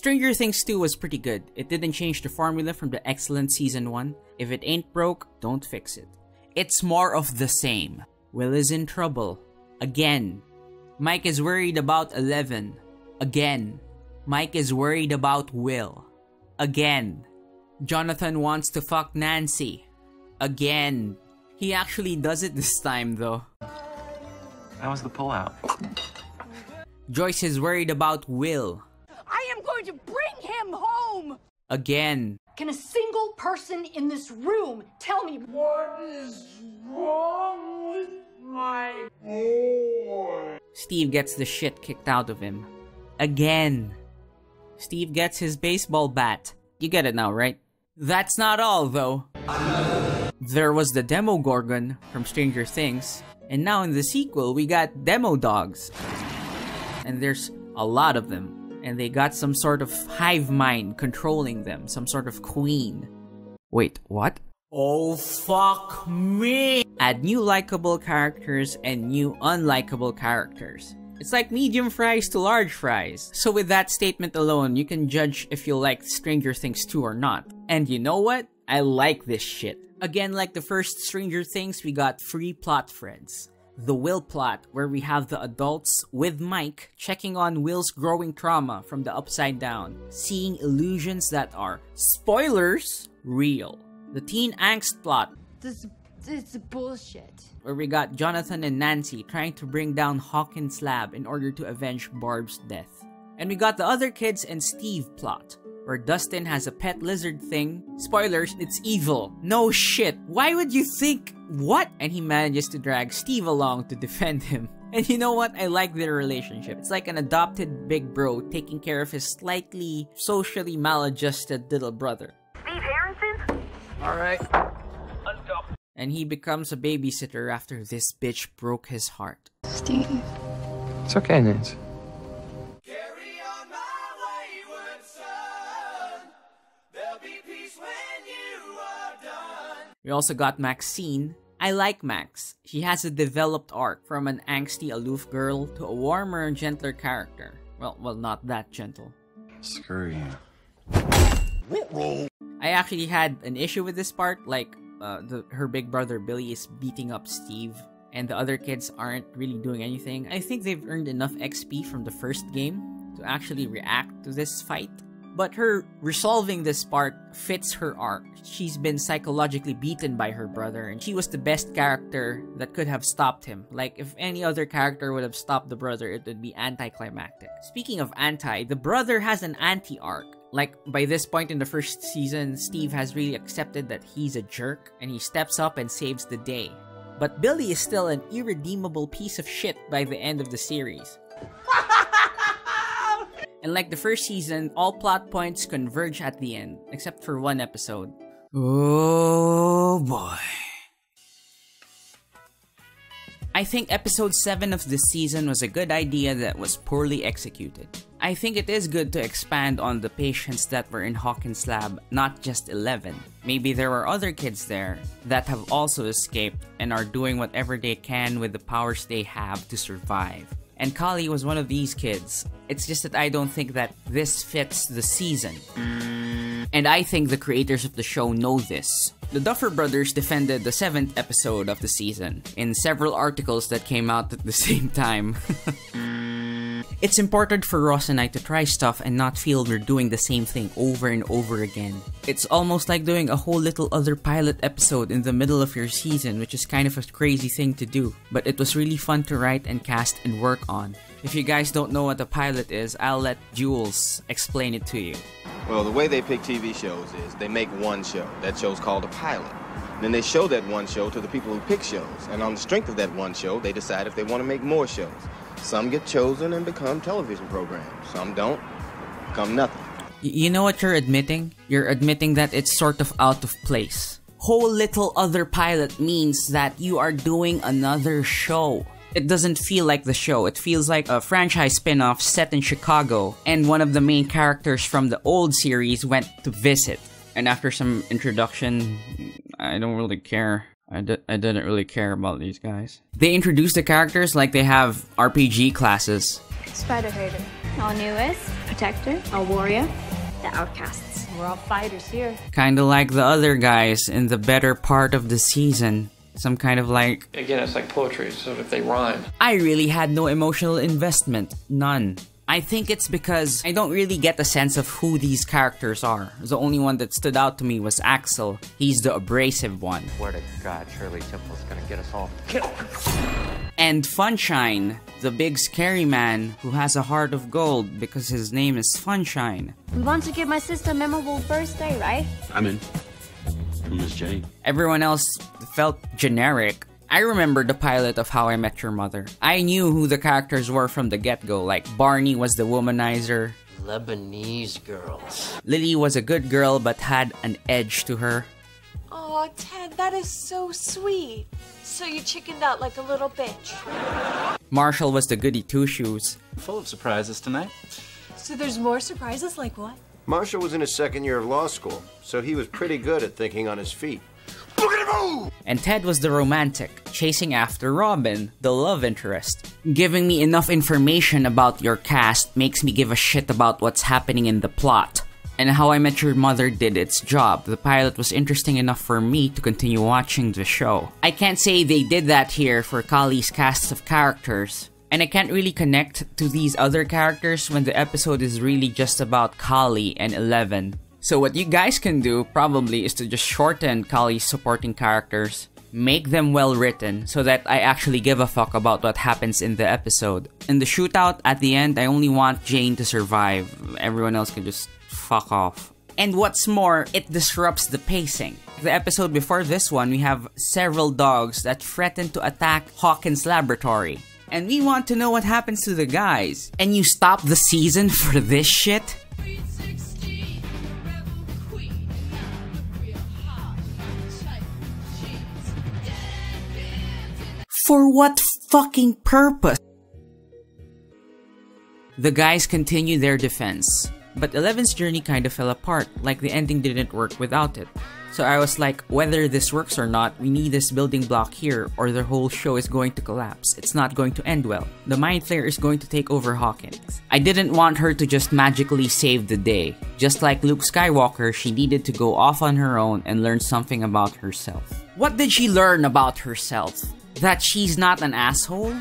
Stranger Things 2 was pretty good. It didn't change the formula from the excellent Season 1. If it ain't broke, don't fix it. It's more of the same. Will is in trouble. Again. Mike is worried about Eleven. Again. Mike is worried about Will. Again. Jonathan wants to fuck Nancy. Again. He actually does it this time though. That was the pullout. Joyce is worried about Will. I am going to bring him home! Again. Can a single person in this room tell me what is wrong with my boy? Steve gets the shit kicked out of him. Again. Steve gets his baseball bat. You get it now, right? That's not all, though. There was the Demogorgon from Stranger Things, and now in the sequel, we got Demo Dogs. And there's a lot of them, and they got some sort of hive mind controlling them, some sort of queen. Wait, what? Oh, fuck me! Add new likable characters and new unlikable characters. It's like medium fries to large fries. So with that statement alone, you can judge if you like Stranger Things 2 or not. And you know what? I like this shit. Again, like the first Stranger Things, we got 3 plot threads. The Will plot, where we have the adults with Mike checking on Will's growing trauma from the upside down, seeing illusions that are, spoilers, real. The teen angst plot. This is bullshit. Where we got Jonathan and Nancy trying to bring down Hawkins' lab in order to avenge Barb's death. And we got the other kids and Steve plot, where Dustin has a pet lizard thing. Spoilers, it's evil. No shit. Why would you think, what? And he manages to drag Steve along to defend him. And you know what? I like their relationship. It's like an adopted big bro taking care of his slightly socially maladjusted little brother. Steve Harrison? Alright, let's go. And he becomes a babysitter after this bitch broke his heart. Steve. It's okay, Nancy. Carry on my wayward son. There'll be peace when you are done. We also got Maxine. I like Max. She has a developed arc from an angsty aloof girl to a warmer and gentler character. Well, not that gentle. Screw you. I actually had an issue with this part, like her big brother Billy is beating up Steve and the other kids aren't really doing anything. I think they've earned enough XP from the first game to actually react to this fight. But her resolving this part fits her arc. She's been psychologically beaten by her brother and she was the best character that could have stopped him. Like, if any other character would have stopped the brother, it would be anticlimactic. Speaking of anti, the brother has an anti-arc. Like, by this point in the first season, Steve has really accepted that he's a jerk and he steps up and saves the day. But Billy is still an irredeemable piece of shit by the end of the series. And like the first season, all plot points converge at the end, except for one episode. Oh boy. I think episode 7 of this season was a good idea that was poorly executed. I think it is good to expand on the patients that were in Hawkins' lab, not just 11. Maybe there were other kids there that have also escaped and are doing whatever they can with the powers they have to survive. And Kali was one of these kids. It's just that I don't think that this fits the season. And I think the creators of the show know this. The Duffer Brothers defended the 7th episode of the season in several articles that came out at the same time. It's important for Ross and I to try stuff and not feel we're doing the same thing over and over again. It's almost like doing a whole little other pilot episode in the middle of your season, which is kind of a crazy thing to do. But it was really fun to write and cast and work on. If you guys don't know what a pilot is, I'll let Jules explain it to you. Well, the way they pick TV shows is they make one show. That show's called a pilot. Then they show that one show to the people who pick shows. And on the strength of that one show, they decide if they want to make more shows. Some get chosen and become television programs. Some don't. Become nothing. You know what you're admitting? You're admitting that it's sort of out of place. Whole little other pilot means that you are doing another show. It doesn't feel like the show. It feels like a franchise spin-off set in Chicago, and one of the main characters from the old series went to visit. And after some introduction, I don't really care. I didn't really care about these guys. They introduce the characters like they have RPG classes. Spider heard him. All newest, protector, all warrior, the outcasts. We're all fighters here. Kinda like the other guys in the better part of the season. Some kind of like... Again, it's like poetry, so if they rhyme. I really had no emotional investment. None. I think it's because I don't really get a sense of who these characters are. The only one that stood out to me was Axel. He's the abrasive one. Swear to God, Shirley Temple's gonna get us all killed. And Funshine, the big scary man who has a heart of gold because his name is Funshine. We want to give my sister a memorable birthday, right? I'm in. From Miss J. Everyone else felt generic. I remember the pilot of How I Met Your Mother. I knew who the characters were from the get-go, like Barney was the womanizer. Lebanese girls. Lily was a good girl but had an edge to her. Aw, Ted, that is so sweet. So you chickened out like a little bitch. Marshall was the goody two-shoes. Full of surprises tonight. So there's more surprises, like what? Marshall was in his second year of law school, so he was pretty good at thinking on his feet. And Ted was the romantic, chasing after Robin, the love interest. Giving me enough information about your cast makes me give a shit about what's happening in the plot. And How I Met Your Mother did its job. The pilot was interesting enough for me to continue watching the show. I can't say they did that here for Kali's cast of characters. And I can't really connect to these other characters when the episode is really just about Kali and Eleven. So what you guys can do probably is to just shorten Kali's supporting characters, make them well written so that I actually give a fuck about what happens in the episode. In the shootout at the end, I only want Jane to survive. Everyone else can just fuck off. And what's more, it disrupts the pacing. The episode before this one, we have several dogs that threaten to attack Hawkins' laboratory. And we want to know what happens to the guys. And you stop the season for this shit? For what fucking purpose? The guys continue their defense, but Eleven's journey kind of fell apart, like the ending didn't work without it. So I was like, whether this works or not, we need this building block here or the whole show is going to collapse. It's not going to end well. The Mind Flayer is going to take over Hawkins. I didn't want her to just magically save the day. Just like Luke Skywalker, she needed to go off on her own and learn something about herself. What did she learn about herself? That she's not an asshole?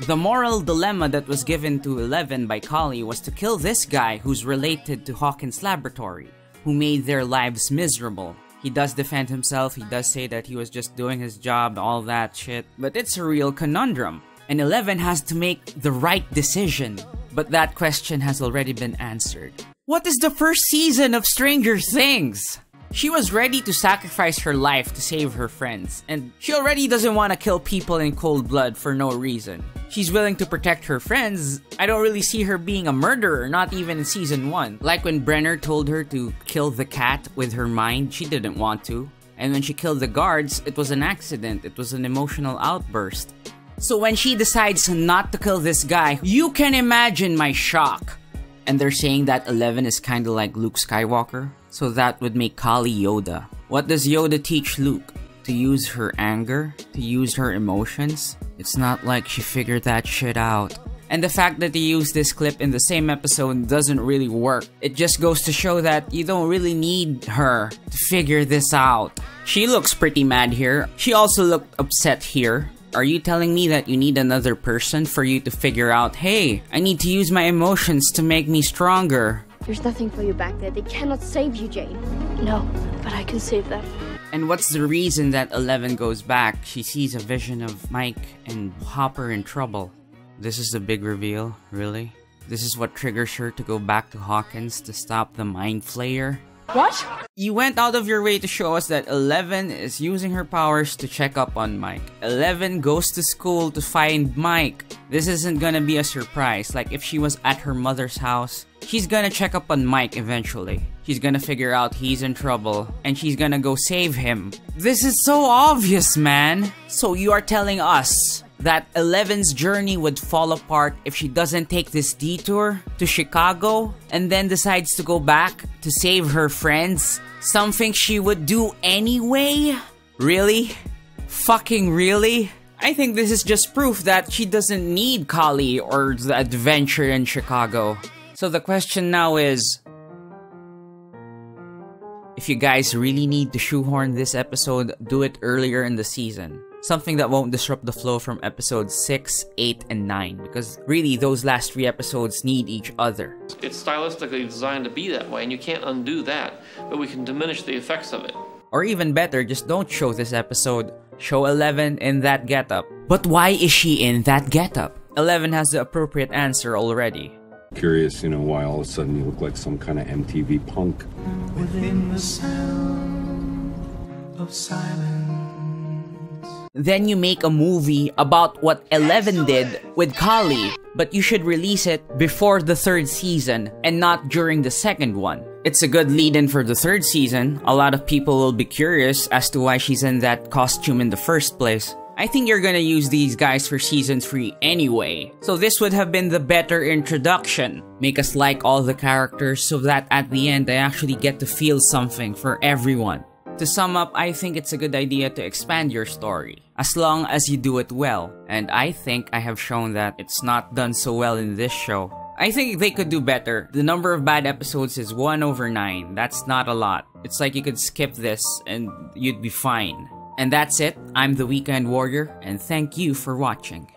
The moral dilemma that was given to Eleven by Kali was to kill this guy who's related to Hawkins' laboratory, who made their lives miserable. He does defend himself, he does say that he was just doing his job, all that shit, but it's a real conundrum. And Eleven has to make the right decision, but that question has already been answered. What is the first season of Stranger Things? She was ready to sacrifice her life to save her friends, and she already doesn't want to kill people in cold blood for no reason. She's willing to protect her friends. I don't really see her being a murderer, not even in season 1. Like when Brenner told her to kill the cat with her mind, she didn't want to. And when she killed the guards, it was an accident, it was an emotional outburst. So when she decides not to kill this guy, you can imagine my shock. And they're saying that Eleven is kinda like Luke Skywalker. So that would make Kali Yoda. What does Yoda teach Luke? To use her anger? To use her emotions? It's not like she figured that shit out. And the fact that they use this clip in the same episode doesn't really work. It just goes to show that you don't really need her to figure this out. She looks pretty mad here. She also looked upset here. Are you telling me that you need another person for you to figure out, hey, I need to use my emotions to make me stronger? There's nothing for you back there. They cannot save you, Jane. No, but I can save them. And what's the reason that Eleven goes back? She sees a vision of Mike and Hopper in trouble. This is the big reveal, really? This is what triggers her to go back to Hawkins to stop the Mind Flayer? What? You went out of your way to show us that Eleven is using her powers to check up on Mike. Eleven goes to school to find Mike. This isn't gonna be a surprise. Like if she was at her mother's house, she's gonna check up on Mike eventually. She's gonna figure out he's in trouble and she's gonna go save him. This is so obvious, man. So you are telling us that Eleven's journey would fall apart if she doesn't take this detour to Chicago and then decides to go back to save her friends? Something she would do anyway? Really? Fucking really? I think this is just proof that she doesn't need Kali or the adventure in Chicago. So the question now is, if you guys really need to shoehorn this episode, do it earlier in the season. Something that won't disrupt the flow from episodes 6, 8, and 9. Because really, those last 3 episodes need each other. It's stylistically designed to be that way, and you can't undo that, but we can diminish the effects of it. Or even better, just don't show this episode. Show 11 in that getup. But why is she in that getup? 11 has the appropriate answer already. Curious, why all of a sudden you look like some kind of MTV punk. Within the sound of silence. Then you make a movie about what 11 did with Kali, but you should release it before the 3rd season and not during the 2nd one. It's a good lead-in for the 3rd season. A lot of people will be curious as to why she's in that costume in the first place. I think you're gonna use these guys for season 3 anyway. So this would have been the better introduction. Make us like all the characters so that at the end I actually get to feel something for everyone. To sum up, I think it's a good idea to expand your story, as long as you do it well. And I think I have shown that it's not done so well in this show. I think they could do better. The number of bad episodes is 1/9. That's not a lot. It's like you could skip this and you'd be fine. And that's it. I'm the Weekend Warrior, and thank you for watching.